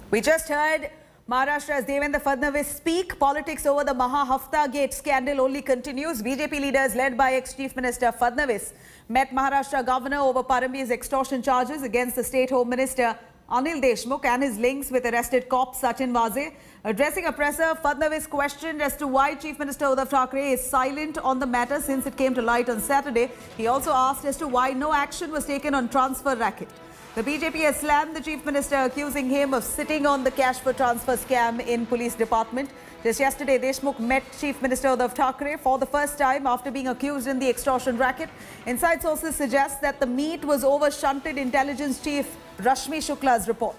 We just heard Maharashtra's Devendra Fadnavis speak. Politics over the Maha Hafta gate scandal only continues. BJP leaders led by ex-Chief Minister Fadnavis met Maharashtra Governor over Param Bir's extortion charges against the State Home Minister Anil Deshmukh and his links with arrested cop Sachin Vaze. Addressing a presser, Fadnavis questioned as to why Chief Minister Uddhav Thackeray is silent on the matter since it came to light on Saturday. He also asked as to why no action was taken on transfer racket. The BJP has slammed the Chief Minister, accusing him of sitting on the cash for transfer scam in police department. Just yesterday, Deshmukh met Chief Minister Uddhav Thackeray for the first time after being accused in the extortion racket. Inside sources suggest that the meet was over shunted intelligence chief Rashmi Shukla's report.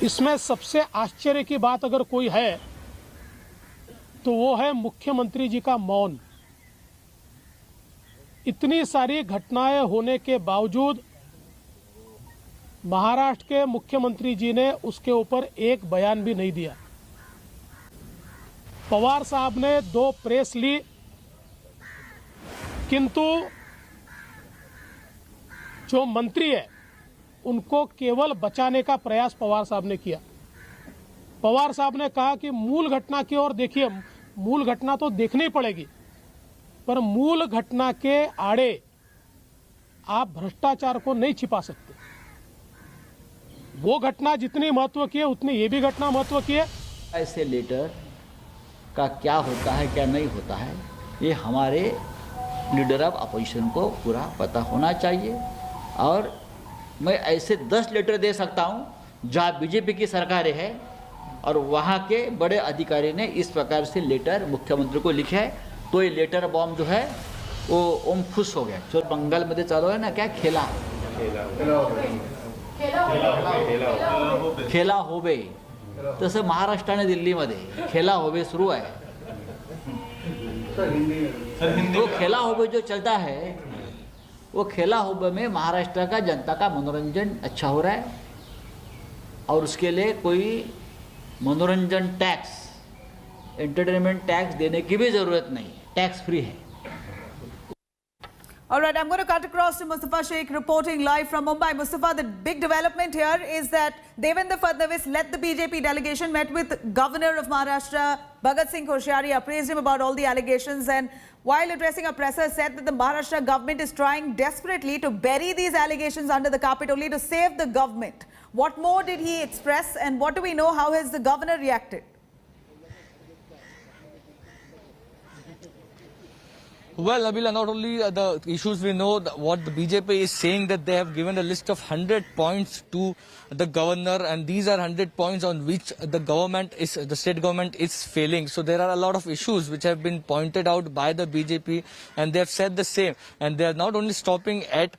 इसमें सबसे आश्चर्य की बात अगर कोई है तो वो है मुख्यमंत्री जी का मौन। इतनी सारी घटनाएं होने के बावजूद महाराष्ट्र के मुख्यमंत्री जी ने उसके ऊपर एक बयान भी नहीं दिया। पवार साहब ने 2 प्रेस ली, किंतु जो मंत्री है उनको केवल बचाने का प्रयास पवार साहब ने किया। पवार साहब ने कहा कि मूल घटना की ओर देखिए, मूल घटना तो देखनी पड़ेगी, पर मूल घटना के आड़े आप भ्रष्टाचार को नहीं छिपा सकते। वो घटना जितनी महत्व की है उतनी ये भी घटना महत्व की है। ऐसे लेटर का क्या होता है क्या नहीं होता है, ये हमारे लीडर ऑफ अपोजिशन को पूरा पता होना चाहिए। और मैं ऐसे 10 लेटर दे सकता हूं जहां बीजेपी की सरकार है और वहां के बड़े अधिकारी ने इस प्रकार से लेटर मुख्यमंत्री को लिखे है, तो ये लेटर बॉम्ब जो है वो ओम खुश हो गया। जो बंगाल मध्ये चालू है ना, क्या खेला होबे, तसं महाराष्ट्र आणि दिल्लीमध्ये खेला होबे सुरू आहे। तो खेला होबे जो चलता है, वो खेला होबे में महाराष्ट्र का जनता का मनोरंजन अच्छा हो रहा है और उसके लिए कोई मनोरंजन टैक्स, एंटरटेनमेंट टैक्स देने की भी जरूरत नहीं, टैक्स फ्री है। All right, I'm going to cut across to Mustafa Sheikh reporting live from Mumbai. Mustafa, the big development here is that Devendra Fadnavis led the BJP delegation, met with Governor of Maharashtra, Bhagat Singh Koshyari, appraised him about all the allegations, and while addressing a presser, said that the Maharashtra government is trying desperately to bury these allegations under the carpet only to save the government. What more did he express, and what do we know? How has the governor reacted? Well, Nabila, not only the issues we know, what the BJP is saying that they have given a list of 100 points to the governor, and these are 100 points on which the state government is failing. So there are a lot of issues which have been pointed out by the BJP, and they have said the same. And they are not only stopping at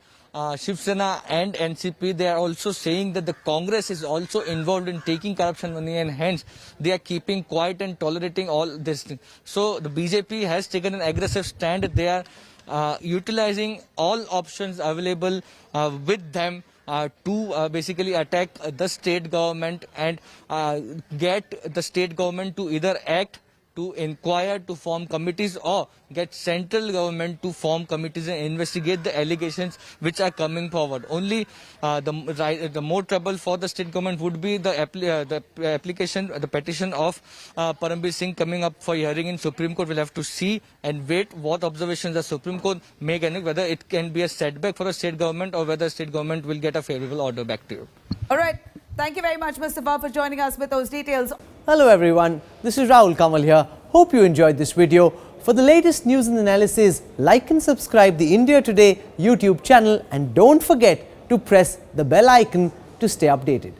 Shiv Sena and NCP, they are also saying that the Congress is also involved in taking corruption money, and hence they are keeping quiet and tolerating all this. So the BJP has taken an aggressive stand. They are utilizing all options available with them to basically attack the state government and get the state government to either act, to inquire, to form committees, or get central government to form committees and investigate the allegations which are coming forward. Only the more trouble for the state government would be the petition of Param Bir Singh coming up for hearing in Supreme Court. We'll have to see and wait what observations the Supreme Court make, and whether it can be a setback for the state government or whether the state government will get a favorable order. Back to you. All right. Thank you very much, Mustafa, for joining us with those details. Hello everyone, this is Rahul Kamal here. Hope you enjoyed this video. For the latest news and analysis, like and subscribe the India Today YouTube channel, and don't forget to press the bell icon to stay updated.